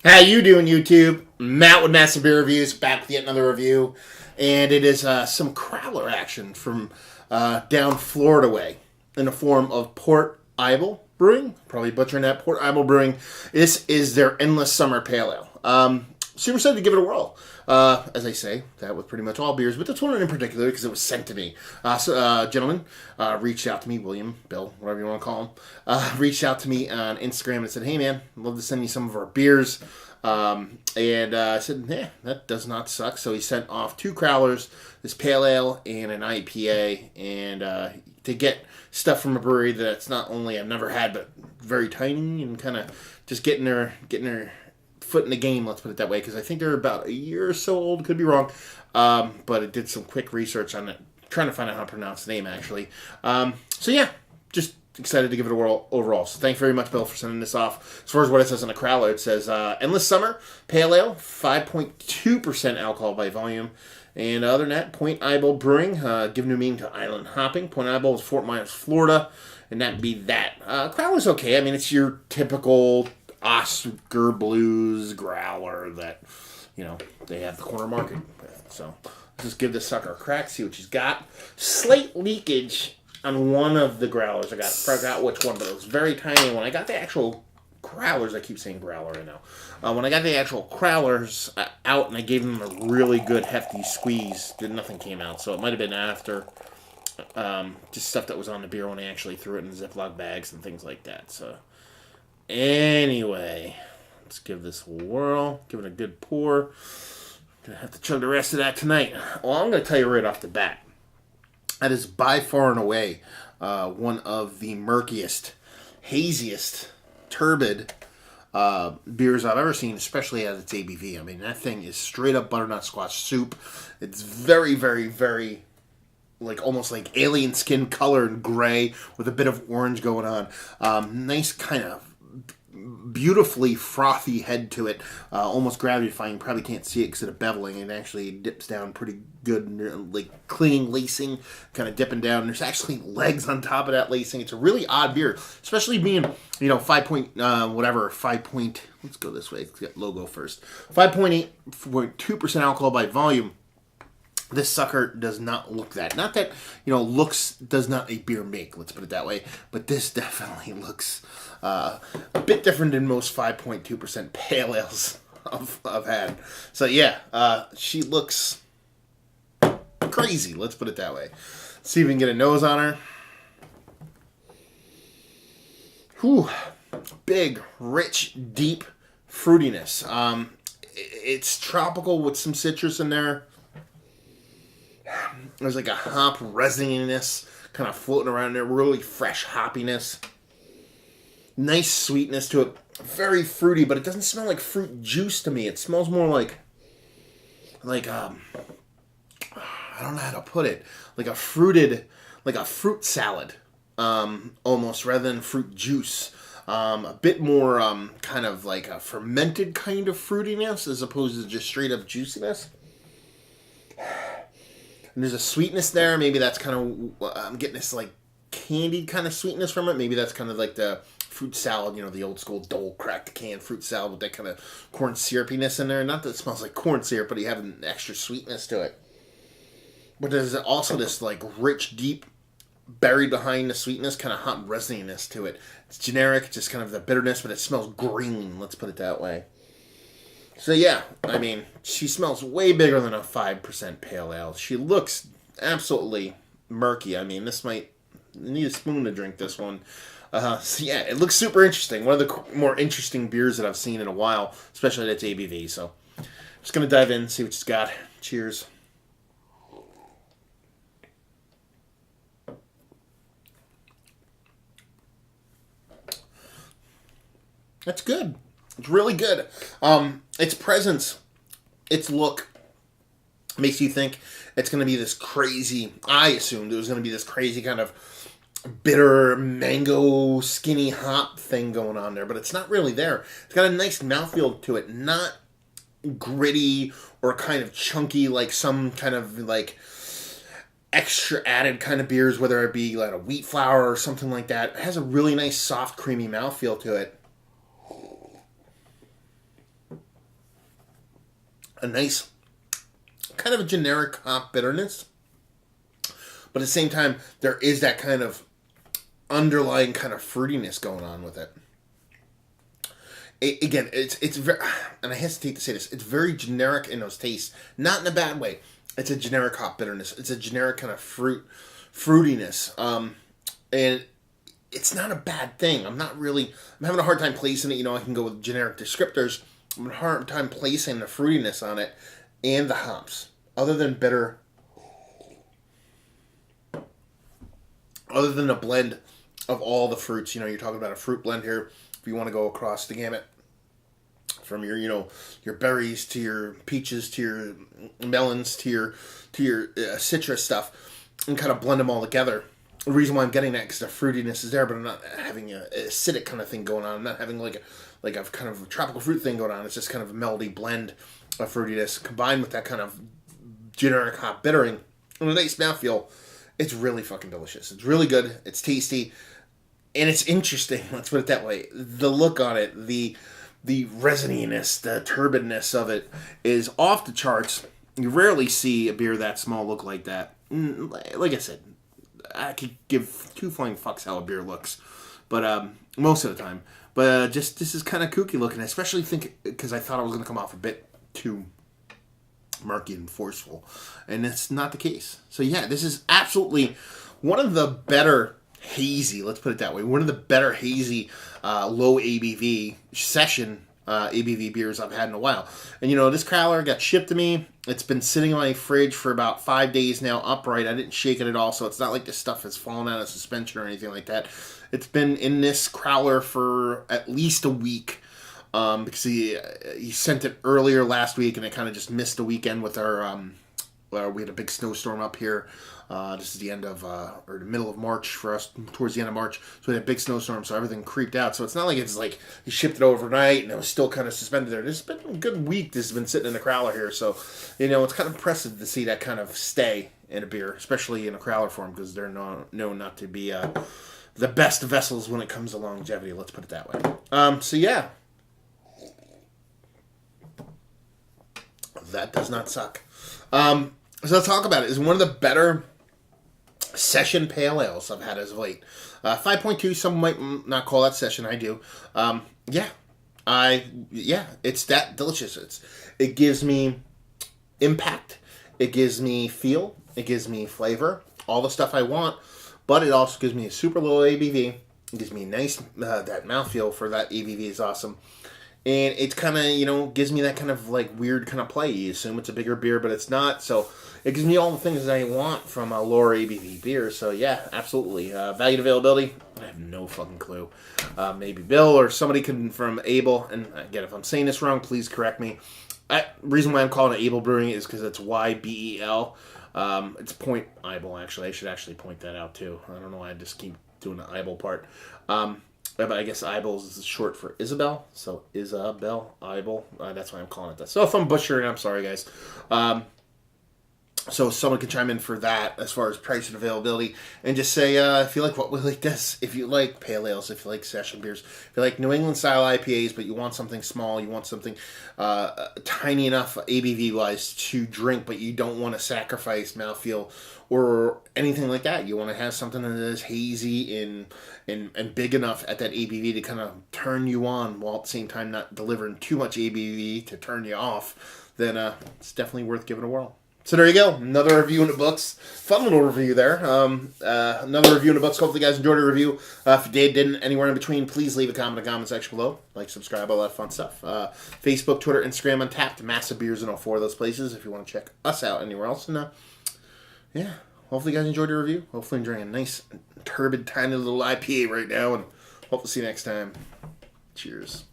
How you doing, YouTube? Matt with Massive Beer Reviews, back with yet another review. And it is some crowler action from down Florida way in the form of Port Ybel Brewing. Probably butchering that. Port Ybel Brewing. This is their Endless Summer Pale Ale. Super excited to give it a whirl. As I say, that with pretty much all beers, but this one in particular because it was sent to me. Gentleman reached out to me, William, Bill, whatever you want to call him, reached out to me on Instagram and said, "Hey man, I'd love to send you some of our beers." I said, "Yeah, that does not suck." So he sent off 2 crowlers, this pale ale and an IPA, and to get stuff from a brewery that's not only I've never had, but very tiny and kind of just getting their foot in the game, let's put it that way, because I think they're about a year or so old, could be wrong, but I did some quick research on it, trying to find out how to pronounce the name, actually. So yeah, just excited to give it a whirl overall. So thanks very much, Bill, for sending this off. As far as what it says on the crowler, it says Endless Summer Pale Ale, 5.2% alcohol by volume. And other than that, Point Ybel Brewing, giving new meaning to island hopping. Point Ybel is Fort Myers, Florida, and that'd be that. Crowler's okay. I mean, it's your typical Oscar Blues growler that, they have the corner market with. So let's just give this sucker a crack, see what she's got. Slight leakage on one of the growlers. I forgot which one, but it was very tiny. When I got the actual crowlers, I keep saying growler right now. When I got the actual crowlers out and I gave them a really good hefty squeeze, nothing came out. So it might have been after just stuff that was on the beer when I actually threw it in Ziploc bags and things like that. So anyway, let's give this a whirl. Give it a good pour. Gonna have to chug the rest of that tonight. Well, I'm gonna tell you right off the bat, that is by far and away one of the murkiest, haziest, turbid beers I've ever seen, especially at its ABV. I mean, that thing is straight up butternut squash soup. It's very, very, very almost like alien skin color and gray with a bit of orange going on. Nice kind of beautifully frothy head to it, almost gravity defying. Probably can't see it because of the beveling. It actually dips down pretty good, like clinging lacing, kind of dipping down. There's actually legs on top of that lacing. It's a really odd beer, especially being 5 point. Let's go this way. Let's get logo first. 5.2% alcohol by volume. This sucker does not look that. Not that, looks does not a beer make, let's put it that way. But this definitely looks a bit different than most 5.2% pale ales I've had. So yeah, she looks crazy, let's put it that way. Let's see if we can get a nose on her. Whew. Big, rich, deep fruitiness. It's tropical with some citrus in there. There's like a hop resininess kind of floating around there. Really fresh hoppiness. Nice sweetness to it. Very fruity, but it doesn't smell like fruit juice to me. It smells more like I don't know how to put it. Like a fruit salad, almost, rather than fruit juice. A bit more kind of like a fermented kind of fruitiness as opposed to just straight up juiciness. And there's a sweetness there. Maybe that's kind of, I'm getting this like candied kind of sweetness from it. Maybe that's kind of like the fruit salad, the old school Dole cracked can fruit salad with that kind of corn syrupiness in there. Not that it smells like corn syrup, but you have an extra sweetness to it. But there's also this like rich, deep, buried behind the sweetness, kind of hot resininess to it. It's generic, just kind of the bitterness, but it smells green, let's put it that way. So yeah, I mean, she smells way bigger than a 5% pale ale. She looks absolutely murky. I mean, this might need a spoon to drink this one. So yeah, it looks super interesting. One of the more interesting beers that I've seen in a while, especially at its ABV. So just going to dive in, see what she's got. Cheers. That's good. It's really good. Its presence, its look, makes you think it's going to be this crazy, I assumed it was going to be this crazy kind of bitter mango skinny hop thing going on there, but it's not really there. It's got a nice mouthfeel to it, not gritty or kind of chunky like some kind of like extra added kind of beers, whether it be like a wheat flour or something like that. It has a really nice soft creamy mouthfeel to it. a nice, kind of a generic hop bitterness. But at the same time, there is that kind of underlying kind of fruitiness going on with it. Again, it's very, and I hesitate to say this, it's very generic in those tastes. Not in a bad way. It's a generic hop bitterness. It's a generic kind of fruitiness. And it's not a bad thing. I'm having a hard time placing it. I can go with generic descriptors. I'm having a hard time placing the fruitiness on it and the hops. Other than bitter, other than a blend of all the fruits. You're talking about a fruit blend here. If you want to go across the gamut from your berries to your peaches to your melons to your citrus stuff, and kind of blend them all together. The reason why I'm getting that because the fruitiness is there, but I'm not having an acidic kind of thing going on. I'm not having like a kind of a tropical fruit thing going on. It's just kind of a melody blend of fruitiness combined with that kind of generic hop bittering and a nice mouthfeel. It's really fucking delicious. It's really good. It's tasty. And it's interesting, let's put it that way. The look on it, the resininess, the turbidness of it is off the charts. You rarely see a beer that small look like that. Like I said, I could give two flying fucks how a beer looks, but most of the time. But just this is kind of kooky looking, especially because I thought it was going to come off a bit too murky and forceful, and that's not the case. So yeah, this is absolutely one of the better hazy, let's put it that way, one of the better hazy low ABV session ABV beers I've had in a while. And this crowler got shipped to me. It's been sitting in my fridge for about 5 days now upright. I didn't shake it at all, so it's not like this stuff has fallen out of suspension or anything like that. It's been in this crowler for at least a week. Because he sent it earlier last week, and I kind of just missed the weekend with our we had a big snowstorm up here. This is the end of, or the middle of March for us, towards the end of March. So we had a big snowstorm, so everything creeped out. So it's not like it's like he shipped it overnight and it was still kind of suspended there. There's been a good week this has been sitting in the crowler here. So, it's kind of impressive to see that kind of stay in a beer, especially in a crowler form, because they're known not to be the best vessels when it comes to longevity. Let's put it that way. So yeah. That does not suck. So let's talk about it. It's one of the better session pale ales I've had as of late. 5.2, some might not call that session. I do. It's that delicious. It gives me impact. It gives me feel. It gives me flavor. All the stuff I want. But it also gives me a super low ABV. It gives me a nice, that mouthfeel for that ABV is awesome. And it's kind of, gives me that kind of like weird kind of play. You assume it's a bigger beer, but it's not. So it gives me all the things that I want from a lower ABV beer. So yeah, absolutely. Value and availability, I have no fucking clue. Maybe Bill or somebody from Ybel. And again, if I'm saying this wrong, please correct me. Reason why I'm calling it Ybel Brewing is because it's Ybel. It's point Ybel, actually. I should actually point that out too. I don't know why I just keep doing the Ybel part. But I guess Ybel is short for Isabel. So Isabel, Ybel. That's why I'm calling it that. So if I'm butchering, I'm sorry, guys. So someone can chime in for that as far as price and availability. And just say, if you like what we like this, if you like pale ales, if you like session beers, if you like New England style IPAs, but you want something small, you want something tiny enough ABV-wise to drink, but you don't want to sacrifice mouthfeel or anything like that. You want to have something that is hazy and big enough at that ABV to kind of turn you on while at the same time not delivering too much ABV to turn you off, then it's definitely worth giving a whirl. So there you go. Another review in the books. Fun little review there. Another review in the books. Hopefully you guys enjoyed the review. If you didn't, anywhere in between, please leave a comment in the comment section below. Like, subscribe, all that fun stuff. Facebook, Twitter, Instagram, Untapped, Massive Beers in all 4 of those places if you want to check us out anywhere else. And yeah, hopefully you guys enjoyed the review. Hopefully enjoying a nice, turbid, tiny little IPA right now. And hope to see you next time. Cheers.